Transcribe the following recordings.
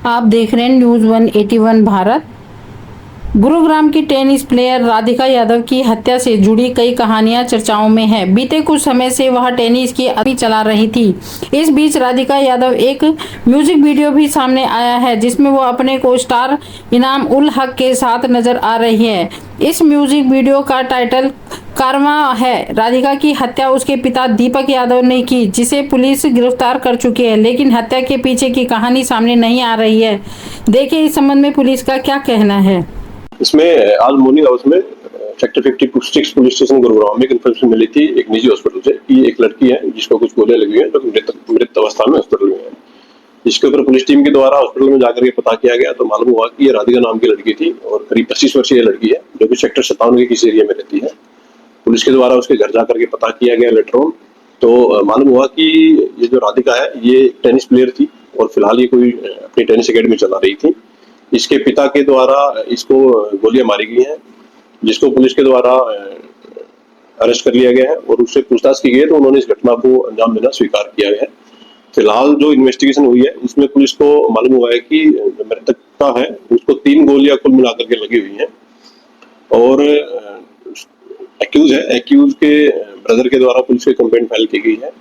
आप देख रहे हैं न्यूज़ 181 भारत। गुरुग्राम की टेनिस प्लेयर राधिका यादव की हत्या से जुड़ी कई कहानियां चर्चाओं में है। बीते कुछ समय से वह टेनिस की अभी चला रही थी। इस बीच राधिका यादव एक म्यूजिक वीडियो भी सामने आया है जिसमें वो अपने को स्टार इनाम उल हक के साथ नजर आ रही है। इस म्यूजिक वीडियो का टाइटल कारवां है। राधिका की हत्या उसके पिता दीपक यादव ने की, जिसे पुलिस गिरफ्तार कर चुकी है, लेकिन हत्या के पीछे की कहानी सामने नहीं आ रही है। देखिए इस संबंध में पुलिस का क्या कहना है। इसमें आज मॉर्निंग आवर्स में सेक्टर 56 पुलिस स्टेशन गुरुग्राम में इन्फॉर्मेशन मिली थी एक निजी हॉस्पिटल से कि एक लड़की है जिसको कुछ गोलियां लगी हुई हैं, जो मृत अवस्था में हॉस्पिटल में है। जिसके ऊपर पुलिस टीम के द्वारा हॉस्पिटल में जाकर के पता किया गया तो मालूम हुआ कि ये राधिका नाम की लड़की थी और करीब 25 वर्षीय लड़की है जो कि सेक्टर 57 के किसी एरिया में रहती है। पुलिस के द्वारा उसके घर जाकर के पता किया गया लेटर ऑन, तो मालूम हुआ कि ये जो राधिका है ये टेनिस प्लेयर थी और फिलहाल ये कोई अपनी टेनिस अकेडमी चला रही थी। इसके पिता के द्वारा इसको गोलियां मारी गई हैं, जिसको पुलिस के द्वारा अरेस्ट कर लिया गया है और उससे पूछताछ की गई है तो उन्होंने इस घटना को अंजाम देना स्वीकार किया है। फिलहाल जो इन्वेस्टिगेशन हुई है उसमें पुलिस को मालूम हुआ है कि जो मृतक है उसको 3 गोलियां कुल मिलाकर के लगी हुई हैं और एक्यूज के ब्रदर के द्वारा पुलिस की कंप्लेंट फाइल की गई है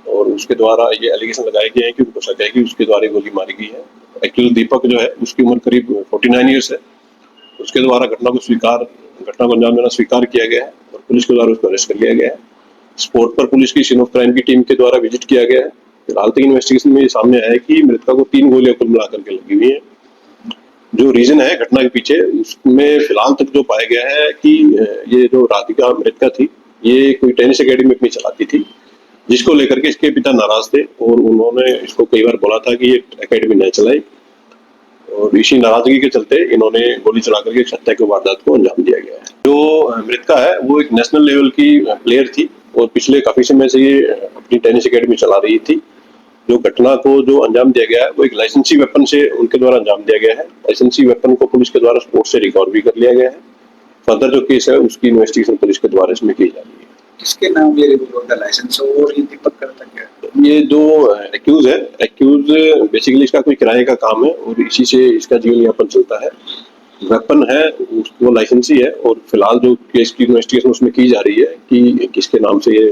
और उसके द्वारा ये एलिगेशन लगाए गए हैं कि उनको शक है कि उसके द्वारा गोली मारी गई है। एक्यूज दीपक जो है उसकी उम्र करीब 49 ईयर्स है। उसके द्वारा घटना को अंजाम देना स्वीकार किया गया है और पुलिस के द्वारा उसको अरेस्ट कर लिया गया है। स्पॉट पर पुलिस की सीन ऑफ क्राइम की टीम के द्वारा विजिट किया गया है। फिलहाल तक इन्वेस्टिगेशन में ये सामने आया है कि मृतका को 3 गोलियां कुल मिलाकर के लगी हुई है। जो रीजन है घटना के पीछे उसमें फिलहाल तक जो पाया गया है कि ये जो राधिका मृतका थी ये कोई टेनिस अकेडमी अपनी चलाती थी, जिसको लेकर के इसके पिता नाराज थे और उन्होंने इसको कई बार बोला था कि ये एकेडमी न चलाए और इसी नाराजगी के चलते इन्होंने गोली चला करके हत्या की वारदात को अंजाम दिया गया है। जो मृतका है वो एक नेशनल लेवल की प्लेयर थी और पिछले काफी समय से ये अपनी टेनिस अकेडमी चला रही थी। जो घटना को जो अंजाम दिया गया है वो एक लाइसेंसी वेपन से उनके द्वारा अंजाम दिया गया है। लाइसेंसी वेपन को पुलिस के द्वारा स्पोर्ट से रिकवर भी कर लिया गया है। फर्दर जो केस है उसकी इन्वेस्टिगेशन पुलिस के द्वारा इसमें की जा रही है। किसके नाम ये रिवॉल्वर का लाइसेंस और ये दीपक करता क्या है? ये जो एक्यूज बेसिकली इसका कोई किराए का काम है और इसी से इसका जीवन यापन चलता है। वेपन है वो लाइसेंसी है और फिलहाल जो केस की इन्वेस्टिगेशन उसमें की जा रही है कि किसके नाम से ये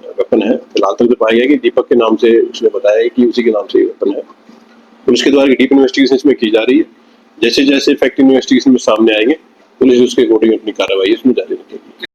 वेपन है। फिलहाल तक जो पाया गया कि दीपक के नाम से उसने बताया है कि उसी के नाम से ये वेपन है। पुलिस के द्वारा डीप इन्वेस्टिगेशन इसमें की जा रही है। जैसे जैसे फैक्ट इन्वेस्टिगेशन में सामने आएंगे पुलिस उसके अकॉर्डिंग अपनी कार्रवाई इसमें जारी रखेगी।